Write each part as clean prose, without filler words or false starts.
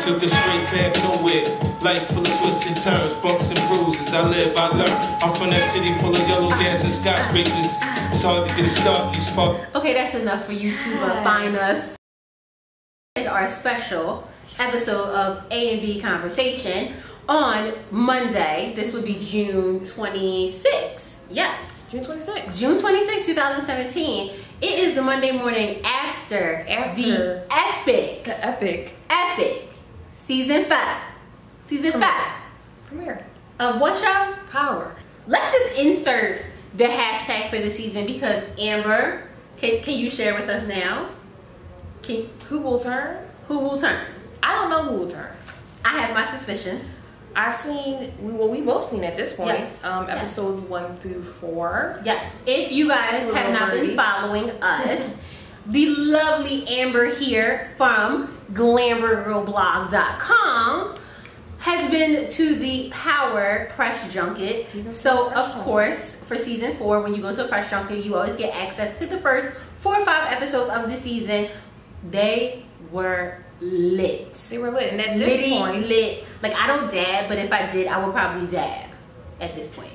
took a straight path nowhere. Life full of twists and turns, bumps and bruises. I live, I learn. I'm from that city full of yellow cabs and skyscrapers. It's hard to get a start each part. Okay, that's enough for you to find us. It's our special episode of A and B Conversation on Monday. This would be June 26th. Yes. June 26th. June 26th, 2017. It is the Monday morning after the epic season 5 premiere of what show? Power. Let's just insert the hashtag for the season because Amber, can you share with us now? Who will turn? Who will turn? I don't know who will turn. I have my suspicions. I've seen, we both seen at this point, Yes. episodes 1 through 4. Yes. If you guys have not been following us, the lovely Amber here from glambergirlblog.com has been to the Power press junket. So of course, for season 4, when you go to a press junket, you always get access to the first 4 or 5 episodes of the season. They were lit. They were lit, and at this point, lit. Like, I don't dab, but if I did, I would probably dab. At this point,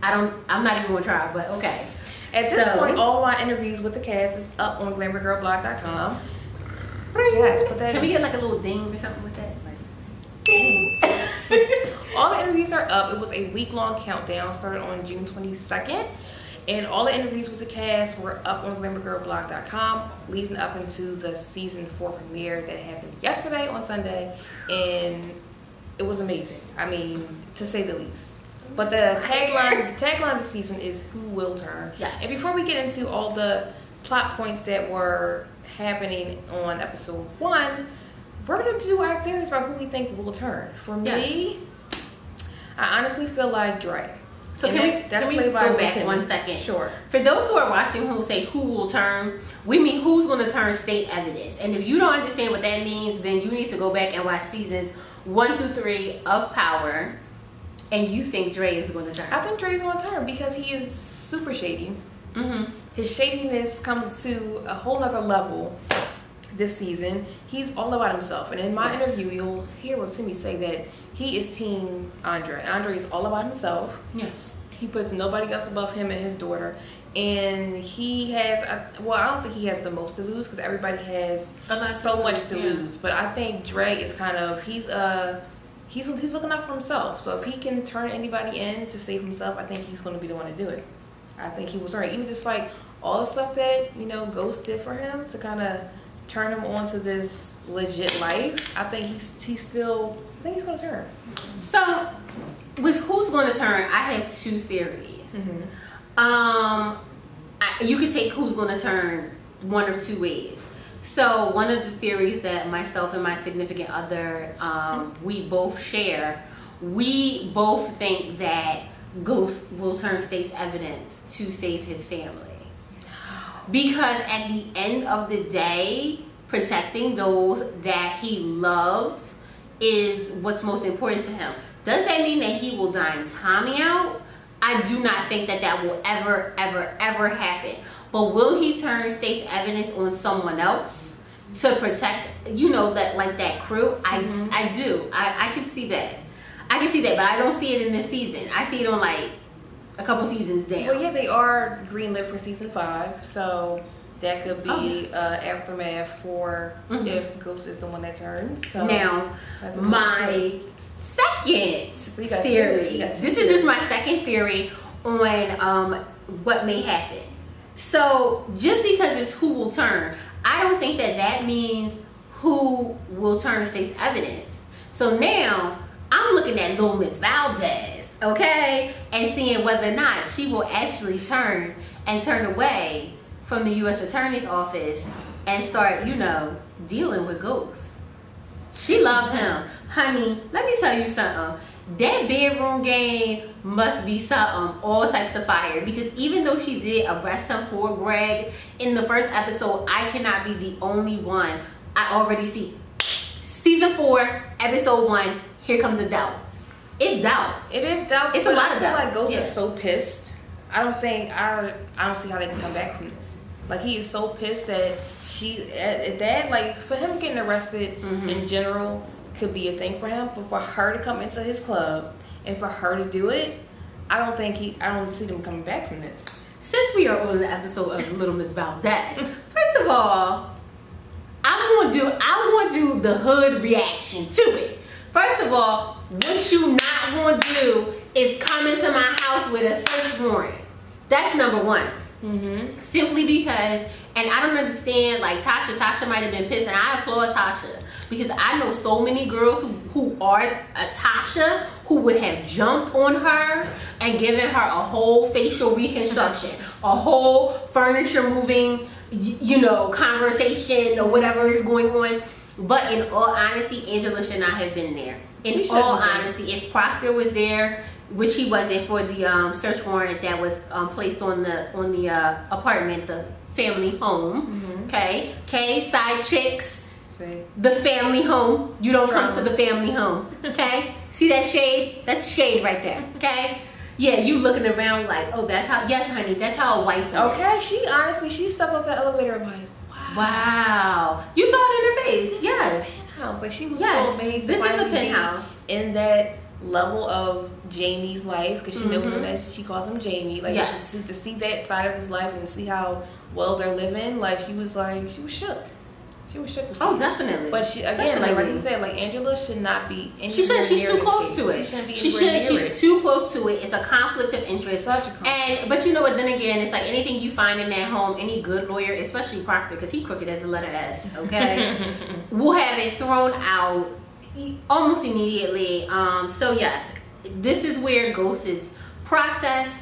I'm not even gonna try, but okay. At this point, all my interviews with the cast is up on glambergirlblog.com. Yes, put that. Can we get like a little ding or something with that? Like, ding. All the interviews are up. It was a week-long countdown, started on June 22nd. And all the interviews with the cast were up on glambergirlblog.com, leading up into the season 4 premiere that happened yesterday on Sunday, and it was amazing. I mean, to say the least. But the tagline of the season is "Who will turn?" Yes. And before we get into all the plot points that were happening on episode 1, we're gonna do our theories about who we think will turn. For me, I honestly feel like Dre. So can we go back 1 second? Sure. For those who are watching who say who will turn, we mean who's going to turn state evidence. And if you don't understand what that means, then you need to go back and watch seasons 1 through 3 of Power. And you think Dre is going to turn? I think Dre's going to turn because he is super shady. His shadiness comes to a whole nother level this season. He's all about himself. And in my interview, you'll hear Timmy say that he is Team Andre. Andre is all about himself. Yes. He puts nobody else above him and his daughter. And he has, well, I don't think he has the most to lose because everybody has so much to lose. But I think Dre is kind of, he's looking out for himself. So if he can turn anybody in to save himself, I think he's going to be the one to do it. I think he was right. Even just like all the stuff that, you know, Ghost did for him to kind of turn him onto this legit life, I think he's still, I think he's going to turn. So, with who's going to turn, I have 2 theories. You could take who's going to turn one of 2 ways. So, one of the theories that myself and my significant other, we both share, we both think that Ghost will turn state's evidence to save his family. Because at the end of the day, protecting those that he loves is what's most important to him. Does that mean that he will dime Tommy out? I do not think that will ever happen. But will he turn state's evidence on someone else to protect, you know, that crew? I do. I can see that. I can see that, but I don't see it in this season. I see it on like a couple seasons down. Well, yeah, they are greenlit for season 5, so that could be aftermath for if Ghost is the one that turns. So now, my second theory. This is just my second theory on what may happen. So just because it's who will turn, I don't think that means who will turn state's evidence. So now I'm looking at Lil Miss Valdez, okay, and seeing whether or not she will actually turn away from the U.S. Attorney's Office and start, you know, dealing with Ghost. She loved him. Honey, let me tell you something. That bedroom game must be something, all types of fire. Because even though she did arrest him for Greg in the first episode, I cannot be the only one. I already see season 4, episode 1, here comes the doubts. It's doubt. It is doubt. It's a lot of doubt. I feel like Ghost is so pissed. I don't see how they can come back from this. Like, he is so pissed that like, for him getting arrested in general could be a thing for him. But for her to come into his club and for her to do it, I don't see them coming back from this. Since we are on the episode of Little Miss Valdez, first of all, I want to do the hood reaction to it. First of all, what you not going to do is come into my house with a search warrant. That's number one. Mm-hmm. Simply because, and I don't understand, like Tasha might have been pissed, and I applaud Tasha. Because I know so many girls who are a Tasha who would have jumped on her and given her a whole facial reconstruction, a whole furniture moving, conversation or whatever is going on. But in all honesty, Angela should not have been there. In all honesty, if Proctor was there, which he wasn't for the search warrant that was placed on the apartment, the family home. Okay, side chicks. The family home. You don't come to the family home. Okay? See that shade? That's shade right there. Okay? Yeah, you looking around like, oh, that's how, yes, honey, that's how a wife is. Okay, she stepped up the elevator like, wow. Wow. You saw it in her face. Yeah. Penthouse. Like, she was so amazed. This is a penthouse. In that level of Jamie's life, because she knows him that she calls him Jamie. Like, to see that side of his life and to see how well they're living, like, she was shook. She was shook to see. Oh, definitely. But she, again, like you said, like Angela should not be anywhere she's too close to it. She shouldn't be anywhere near it. She's too close to it. It's a conflict of interest. Such a conflict. But you know what? Then again, it's like anything you find in that home, any good lawyer, especially Proctor, because he crooked as the letter S. Okay, will have it thrown out almost immediately. So yes, this is where Ghost is processed.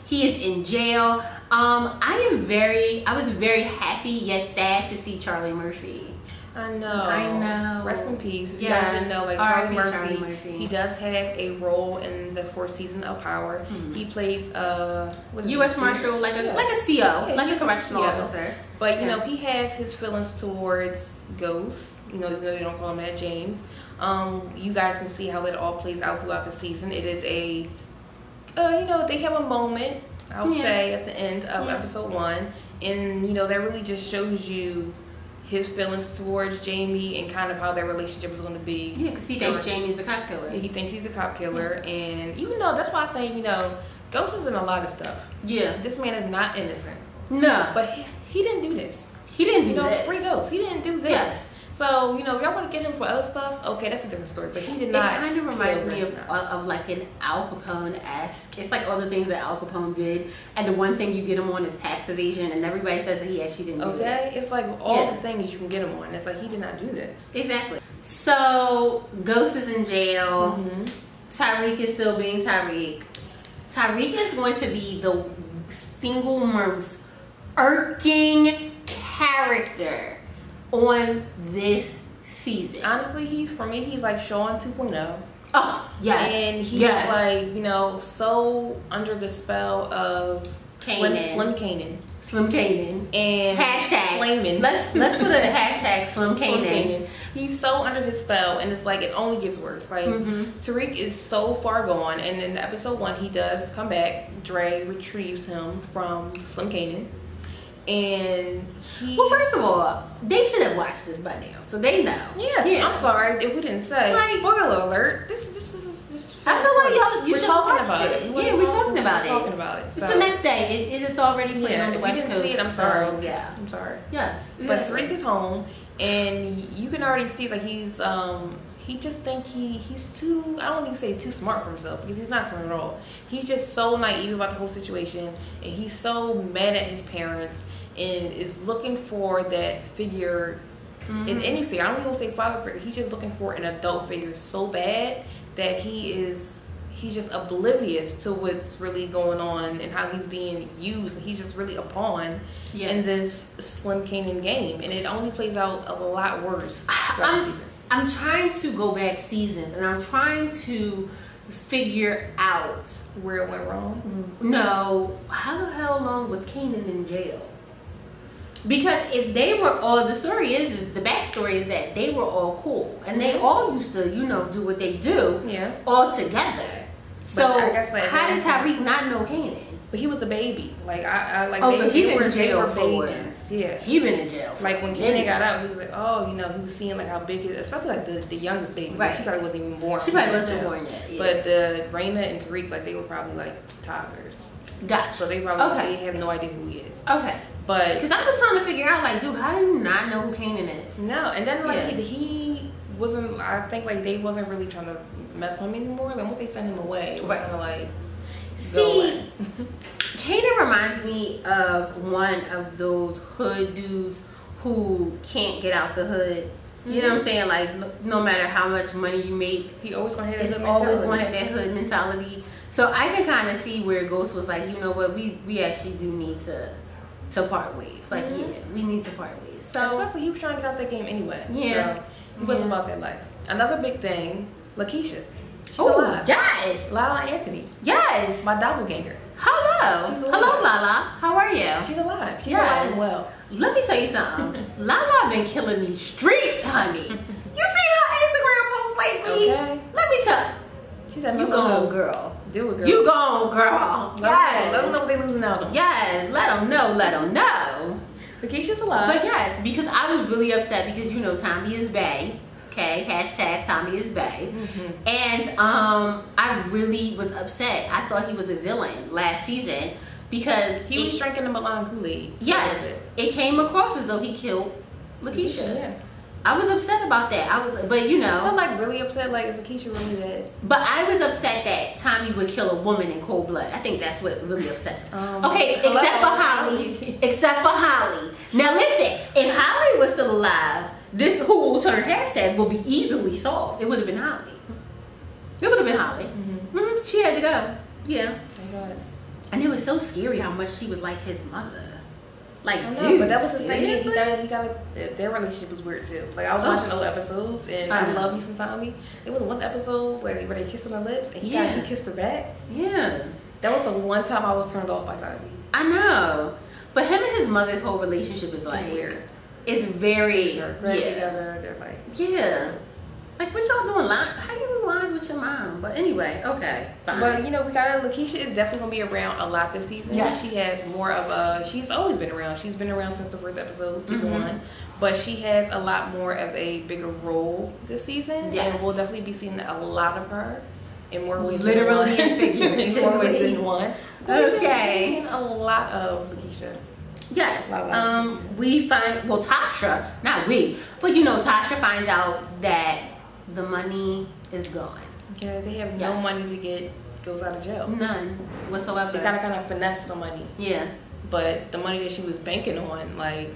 He is in jail. I was very happy yet sad to see Charlie Murphy. I know. Rest in peace. If you guys didn't know, like Charlie Murphy, he does have a role in the 4th season of Power. He plays U.S. Marshal, like a CO, like a correctional officer. But he has his feelings towards Ghost. Even though they don't call him that, James. You guys can see how it all plays out throughout the season. It is a, they have a moment, I would say, at the end of episode 1, and that really just shows you his feelings towards Jamie and kind of how their relationship is going to be. Yeah, because he thinks Jamie's a cop killer. He thinks he's a cop killer, and even though that's why I think Ghost is in a lot of stuff. Yeah, this man is not innocent. No, but he didn't do this. He didn't do this. Free Ghost. He didn't do this. Yes. So, if y'all want to get him for other stuff, okay, that's a different story. But he did not. It kind of reminds me of like an Al Capone-esque. It's like all the things that Al Capone did. And the one thing you get him on is tax evasion. And everybody says that he actually didn't do it. Okay? It's like all the things you can get him on. It's like he did not do this. Exactly. So, Ghost is in jail. Tariq is still being Tariq. Tariq is going to be the single most irking character on this season. Honestly, he's like Sean 2.0. Oh, yes. And he's like, so under the spell of Slim Kanan. Slim Kanan. And hashtag Slayman. Let's put a hashtag Slim Kanan. He's so under his spell, and it's like it only gets worse. Like Tariq is so far gone, and in episode 1 he does come back. Dre retrieves him from Slim Kanan. And well, first of all, they should have watched this by now, so they know. Yes, yeah. I'm sorry if we didn't say. Like, spoiler alert. This is. I feel like you we're should talking watch about it. Yeah, we're talking about it. Talking about it. So. It's the next day. It is already playing on the West Coast. If you didn't see it, I'm sorry. So, yeah, I'm sorry. Yes, but Tariq is home, and you can already see like he's he just think he's too, I don't even say too smart for himself, because he's not smart at all. He's just so naive about the whole situation, and he's so mad at his parents, and is looking for that figure in any figure. I don't even say father figure. He's just looking for an adult figure so bad that he's just oblivious to what's really going on and how he's being used. He's just really a pawn in this Slim Kanan game, and it only plays out a lot worse. I'm trying to go back seasons, and I'm trying to figure out where it went wrong. No, how the hell long was Kanan in jail? Because if they were all, the story is the backstory is that they were all cool, and they all used to, do what they do, all together. So I guess how does Tariq not know Kanan? But he was a baby. Like so he were in jail for babies. Yeah. He been in jail. Like when Kanan got out, he was like, oh, you know, he was seeing like how big it is, especially like the youngest baby. Right. She probably wasn't even born. She probably wasn't born yet. Yeah. But the Raina and Tariq, like they were probably like toddlers. Gotcha. So they probably they have no idea who he is. Okay. But because I was trying to figure out, like, dude, how do you not know who Kanan is? No, and then like he wasn't. I think like they wasn't really trying to mess with him anymore. Like once they sent him away, it was kind of like. See, Kanan reminds me of one of those hood dudes who can't get out the hood. You know what I'm saying? Like, no matter how much money you make, he always gonna have that hood always mentality. gonna have that hood mentality. So I can kind of see where Ghost was like, you know what, we actually do need to part ways. Like, yeah, we need to part ways. So especially he was trying to get out that game anyway. Yeah, so he wasn't about that life. Another big thing, Lakeisha. She's oh, alive. Yes. Lala Anthony. Yes. My doppelganger. Hello. Hello, Lala. How are you? She's alive. She's alive and well. Let me tell you something. Lala been killing these streets, honey. You see her Instagram post lately? Okay. Let me tell you. She said, you gone, girl. Do it, girl. You gone, girl. Yes. Let them know what they losing out on. Yes. Let them know. Let them know. Lakeisha's alive. But yes, because I was really upset because, you know, Tommy is bae. Okay, hashtag Tommy is bae. And I really was upset. I thought he was a villain last season because he was drinking the Milan Kool-Aid. Yes, it came across as though he killed Lakeisha. Yeah. I was upset about that. But you know, I was like really upset. Like, is Lakeisha really dead? But I was upset that Tommy would kill a woman in cold blood. I think that's what really upset. Okay, except for Holly. Except for Holly. Now listen, if Holly was still alive, this who will turn hashtag will be easily solved. It would have been Holly. It would have been Holly. She had to go. Yeah. Thank God. And it was so scary how much she was like his mother. Like, I know, dude, but that was the thing. seriously? He got their relationship was weird too. Like I was watching old episodes, and I love me some Tommy. There was one episode where they kissed on her lips, and he kissed her back. Yeah. That was the one time I was turned off by Tommy. I know, but him and his mother's whole relationship is like weird. It's very together. They're like like what y'all doing? How you lines with your mom? But anyway, okay, fine. But you know, we got Lakeisha is definitely gonna be around a lot this season. Yes. She has more of a. She's always been around. She's been around since the first episode, season 1. But she has a lot more of a bigger role this season, and we'll definitely be seeing a lot of her in more ways. Literally and figuratively. In more ways than one. Okay. We've seen a lot of Lakeisha. Yes. We find Tasha, not we, but you know, Tasha finds out that the money is gone. Yeah, they have no money to get goes out of jail. None whatsoever. They gotta kind of finesse some money. Yeah. But the money that she was banking on, like,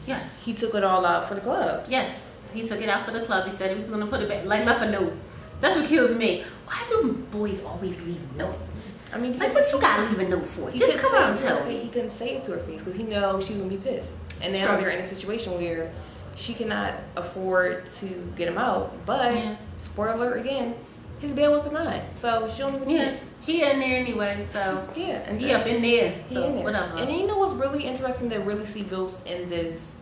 yes, he took it all out for the clubs. Yes, he took it out for the club. He said he was gonna put it back, like left a note. That's what kills me. Why do boys always leave notes? I mean, like, what you gotta leave a note for? Just come out and tell me. He couldn't say it to her face because he knows she's gonna be pissed. And now they're in a situation where she cannot afford to get him out. But spoiler alert again, his bail was denied, so she don't even need it. He in there anyway, so and he up in there. He so in there. Whatever. And you know what's really interesting to really see Ghost in this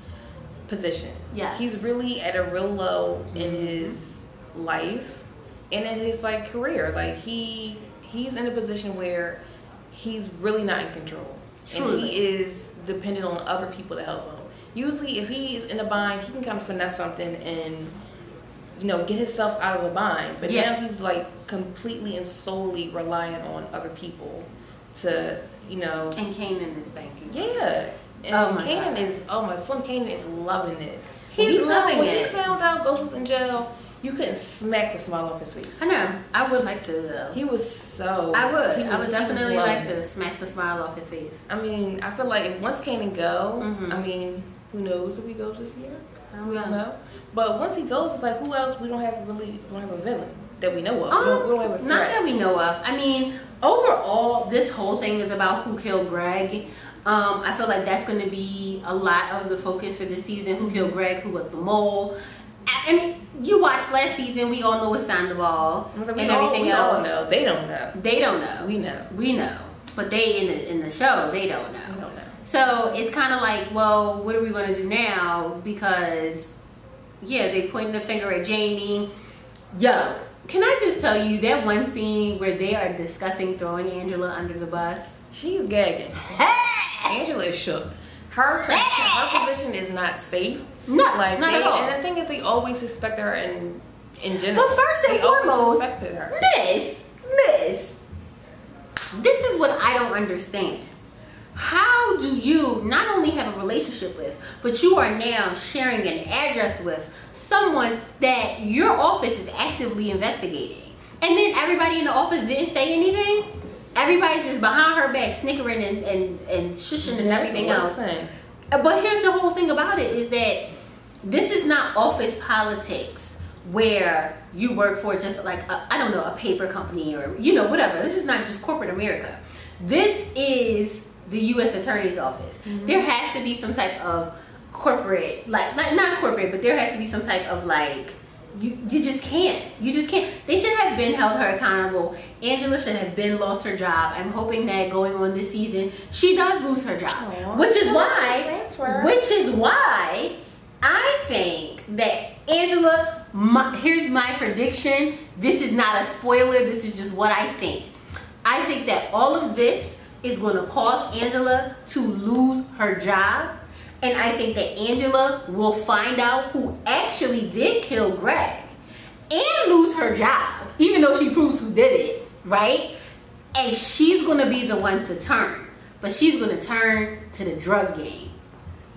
position? Yeah, he's really at a real low in his life and in his like career. Like he's in a position where he's really not in control, and he is dependent on other people to help him. Usually, if he's in a bind, he can kind of finesse something and, you know, get himself out of a bind. But now he's like completely and solely reliant on other people to, you know. And Kanan is banking. Yeah. And Kanan is, Slim Kanan is loving it. He's loving it. When he found out Ghost was in jail, you couldn't smack the smile off his face. I know. I would like to, though. He was so. I would definitely like to smack the smile off his face. I mean, I feel like if once Kanan go, I mean, who knows if he goes this year? We don't know. But once he goes, it's like, who else? We don't have a villain that we know of. We don't have a threat. Not that we know of. I mean, overall, this whole thing is about who killed Greg. I feel like that's going to be a lot of the focus for this season. Who killed Greg? Who was the mole? And you watched last season. We all know it's Sandoval and everything else. No, they don't know. They don't know. We know. We know. But they in the show, they don't know. We don't know. So it's kind of like, well, what are we going to do now? Because, they pointing the finger at Jamie. Yo, can I just tell you that one scene where they are discussing throwing Angela under the bus? She's gagging. Hey! Angela is shook. her position is not safe. No, like not at all. And the thing is, they always suspect her in general. But first and foremost, Miss, this is what I don't understand. How do you not only have a relationship with, but you are now sharing an address with someone that your office is actively investigating? And then everybody in the office didn't say anything? Everybody's just behind her back, snickering and shushing and everything else. But here's the whole thing about it is that this is not office politics where you work for just like, a paper company or, whatever. This is not just corporate America. This is the U.S. Attorney's Office. Mm-hmm. There has to be some type of corporate, like not corporate, but there has to be some type of like, you just can't. You just can't. They should have been held her accountable. Angela should have been lost her job. I'm hoping that going on this season, she does lose her job. Aww. Which is why I think that Angela, here's my prediction. This is not a spoiler. This is just what I think. I think that all of this is going to cause Angela to lose her job. And I think that Angela will find out who actually did kill Greg and lose her job, even though she proves who did it, right? And she's going to be the one to turn. But she's going to turn to the drug game.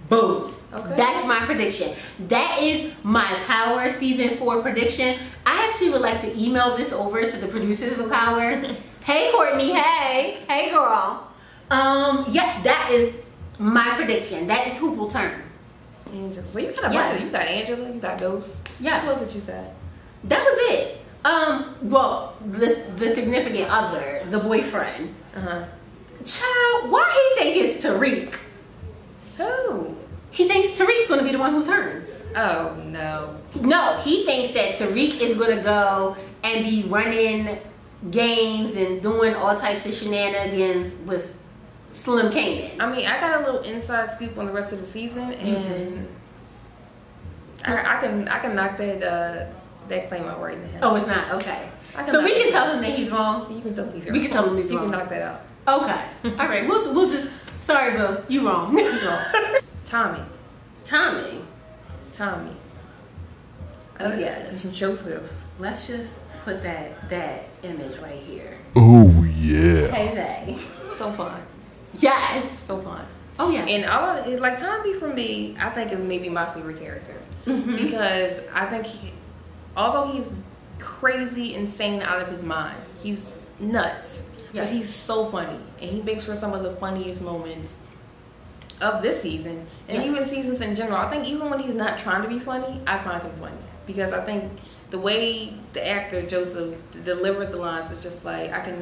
Boom. Okay. That's my prediction. That is my Power Season 4 prediction. I actually would like to email this over to the producers of Power. Hey, Courtney. Hey, girl. Yeah, that is my prediction. That is who will turn. Angela. So you got a bunch. You got Angela. You got Ghost. Yeah. What was it you said? That was it. Well, the significant other, the boyfriend. Child, why he think it's Tariq? Who? He thinks Tariq's gonna be the one who turns. Oh no. No, he thinks that Tariq is gonna go and be running games and doing all types of shenanigans with Slim Kanan. I mean, I got a little inside scoop on the rest of the season, and I can knock that claim out right now. Oh, it's not? Okay. So we can tell him that he's wrong. You can tell him he's wrong. We can tell him he's wrong. You can knock that out. Okay. All right. We'll just. Sorry, Boo. You wrong. You wrong. Tommy. Oh yes. Joseph. Let's just put that image right here. Oh yeah. Hey, May. So fun. Yes. So fun. Oh yeah. And like Tommy for me, I think is maybe my favorite character because I think although he's crazy, insane, out of his mind, he's nuts. But he's so funny, and he makes for some of the funniest moments of this season, and even seasons in general. I think even when he's not trying to be funny, I find him funny because I think the way the actor Joseph delivers the lines is just like I can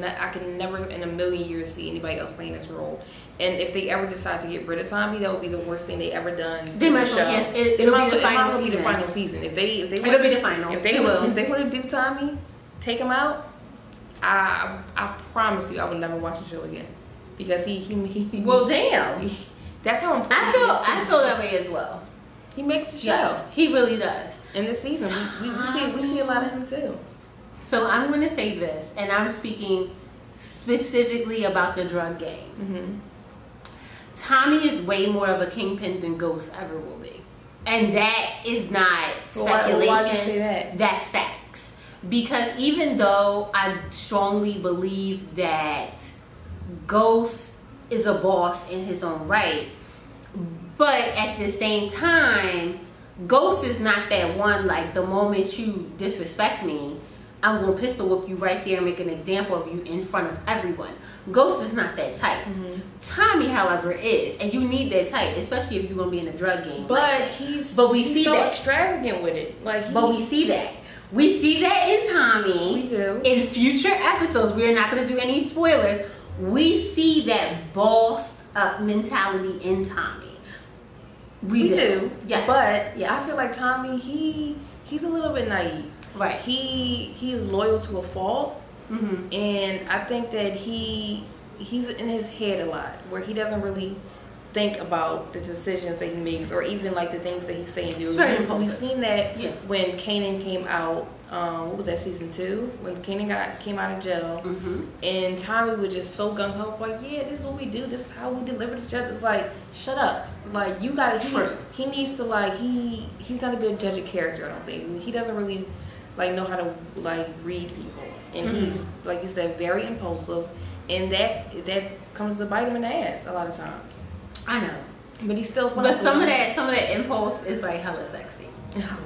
never in a million years see anybody else playing this role. And if they ever decide to get rid of Tommy, that would be the worst thing they ever done. They might as well. It'll be the final season. If they it'll be the final. If they want to do Tommy, take him out. I promise you, I will never watch the show again because he well, damn. That's how important I feel that way as well. He makes the show. Yes, he really does. In this season, we see a lot of him too. So I'm going to say this, and I'm speaking specifically about the drug game. Tommy is way more of a kingpin than Ghost ever will be, and that is not speculation. Why do you say that? That's facts. Because even though I strongly believe that Ghost is a boss in his own right, but at the same time, Ghost is not that one, like the moment you disrespect me, I'm going to pistol whip you right there and make an example of you in front of everyone. Ghost is not that type. Tommy, however, is. And you need that type, especially if you're going to be in a drug game. But he's so extravagant with it. But we see that. We see that in Tommy. We do. In future episodes, we're not going to do any spoilers. We see that bossed up mentality in Tommy. We do. Yes. But I feel like Tommy, he's a little bit naive. Right. He is loyal to a fault. And I think that he's in his head a lot where he doesn't really think about the decisions that he makes, or even like the things that he's saying. We've seen that when Kanan came out. What was that, season 2? When Kanan came out of jail, and Tommy was just so gung ho, like, yeah, this is what we do. This is how we deliver to judge. It's like, shut up. Like, you gotta. He needs to like he's not a good judge of character. I don't think he doesn't really like know how to like read people, and he's like you said, very impulsive, and that comes to bite him in the ass a lot of times. I know, but he's still. But some of that impulse is like hella sexy.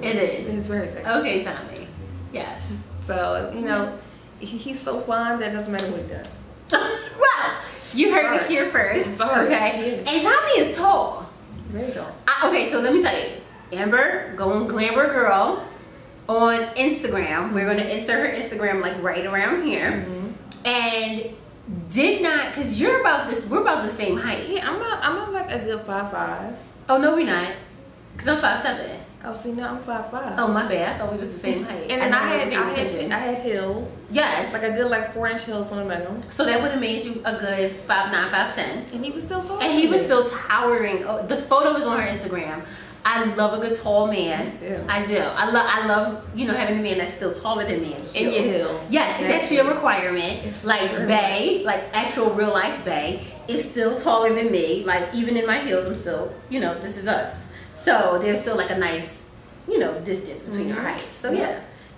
It is. It's very sexy. Okay, Tommy. Yes. So, you know, he's so fine that it doesn't matter what he does. Well, you heard it here first. Sorry. Okay. And Tommy is tall. Very tall. Okay, so let me tell you. Amber, going Glamour Girl on Instagram. We're going to insert her Instagram like right around here. And did not, because we're about the same height. Yeah, I'm like a good 5'5". Oh, no, we're not. Because I'm 5'7". Oh, see, no, I'm 5'5". Oh, my bad. I thought we was the same height. And then I had heels. Yes. Like a good 4-inch heels on the middle. So that would have made you a good 5'9", 5'10". And he was still tall. And he was still towering. Oh, the photo is on her Instagram. I love a good tall man. Me too. I do. I love having a man that's still taller than me. In your heels. Yes, it's actually a requirement. It's like Bae, like actual real life Bae, is still taller than me. Like even in my heels, I'm still, this is us. So there's still like a nice, distance between our heights. So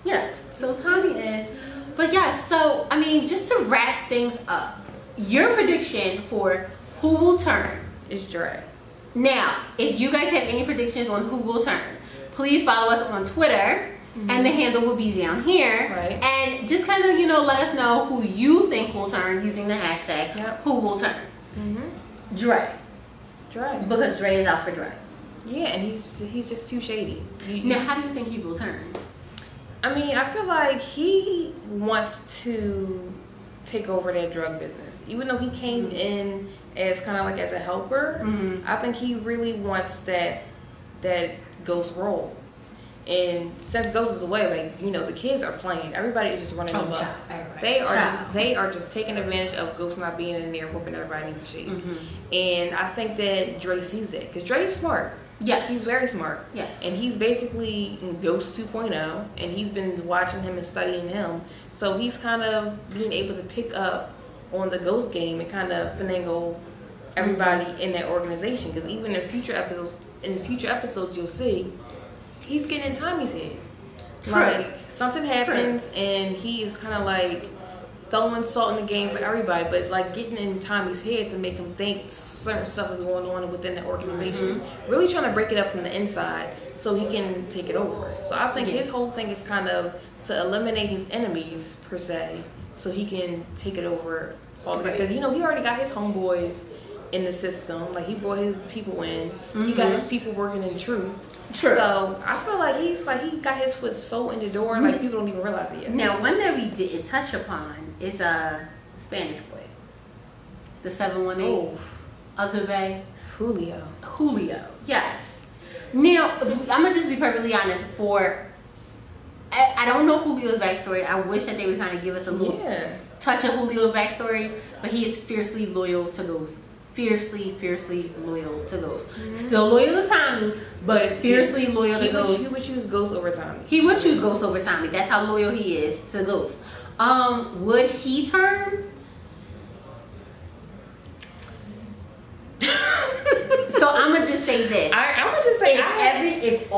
yes. So Tommy is, but yes. So I mean, just to wrap things up, your prediction for who will turn is Dre. Now, if you guys have any predictions on who will turn, please follow us on Twitter, and the handle will be down here. Right. And just kind of, let us know who you think will turn using the hashtag who will turn. Dre. Because Dre is out for Dre. Yeah, and he's just too shady. Now, how do you think he will turn? I mean, I feel like he wants to take over that drug business. Even though he came in as kind of like as a helper, I think he really wants that Ghost role. And since Ghost is away, the kids are playing. Everybody is just running them up. They are just taking advantage of Ghost not being in there, whooping everybody into shape. And I think that Dre sees that because Dre's smart. Yes, he's very smart. Yes, and he's basically Ghost 2.0, and he's been watching him and studying him. So he's kind of being able to pick up on the Ghost game and kind of finagle everybody in that organization. Because even in future episodes, you'll see he's getting in Tommy's head. Like something happens and he is kind of like throwing salt in the game for everybody, but like getting in Tommy's head to make him think certain stuff is going on within the organization. Really trying to break it up from the inside so he can take it over. So I think his whole thing is kind of to eliminate his enemies per se, so he can take it over all the way. Because he already got his homeboys in the system. Like he brought his people in. He got his people working in truth. So I feel like he got his foot so in the door, like people don't even realize it yet. Now, one that we didn't touch upon is Spanish boy, the 718 other Bay, Julio. Yes. Now I'm gonna just be perfectly honest. I don't know Julio's backstory. I wish that they would kind of give us a little touch of Julio's backstory, but he is fiercely loyal to Ghost. Fiercely loyal to Ghost. Still loyal to Tommy, but fiercely loyal to Ghost. He would choose Ghost over Tommy. He would choose Ghost over Tommy. That's how loyal he is to Ghost. Would he turn? So I'm gonna just say this. I'm gonna just say if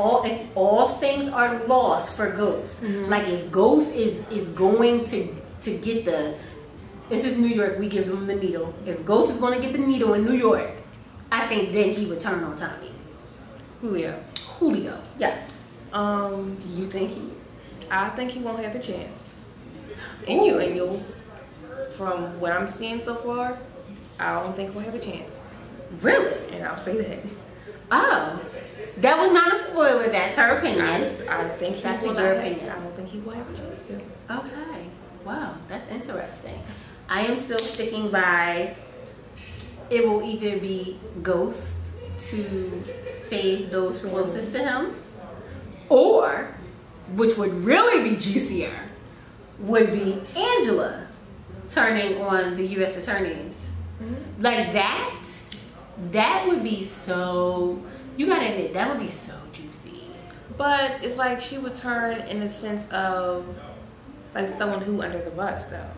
all things are lost for Ghost, like if Ghost is going to get the. This is New York. We give them the needle. If Ghost is going to get the needle in New York, I think then he would turn on Tommy. Julio. Yes. Do you think he? I think he won't have the chance. And you'll, from what I'm seeing so far, I don't think he'll have a chance. Really? And I'll say that. Oh, that was not a spoiler. That's her opinion. I think that's your opinion. I don't think he will have a chance to. Okay. Wow, that's interesting. I am still sticking by it will either be Ghost to save those closest to him, or, which would really be juicier, would be Angela turning on the U.S. attorneys. Like that That would be so. You gotta admit that would be so juicy. But it's like she would turn in the sense of like someone who under the bus though.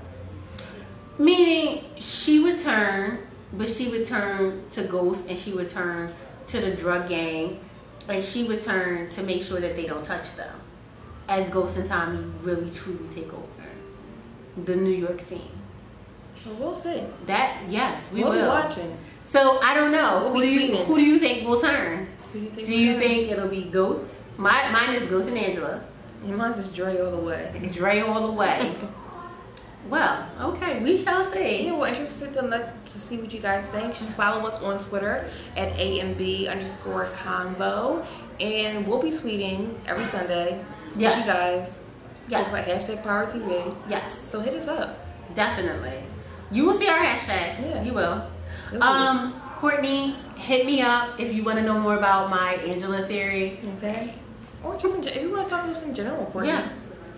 Meaning she would turn, but she would turn to Ghost, and she would turn to the drug gang, and she would turn to make sure that they don't touch them. As Ghost and Tommy really truly take over the New York scene. Well, we'll see. That yes, we'll be watching. So I don't know. We'll who do you think will turn? Who do you think? Do you think it'll be Ghost? Mine is Ghost and Angela. And mine's is Dre all the way. Dre all the way. Well, okay, we shall see. Yeah, we're interested to see what you guys think. Just follow us on Twitter at @AMB_convo, and we'll be tweeting every Sunday. Yes. You guys. Yes. Like #PowerTV. Yes. So hit us up. Definitely. You will see our hashtags. Yeah. You will. Courtney, hit me up if you want to know more about my Angela theory. Okay. Or just if you want to talk to us in general, Courtney. Yeah.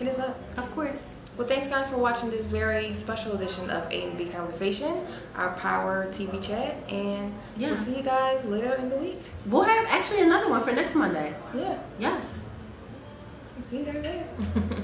Hit us up. Of course. Well, thanks guys for watching this very special edition of A&B Conversation, our Power TV chat, and we'll see you guys later in the week. We'll have actually another one for next Monday. Yeah. Yes. See you guys later.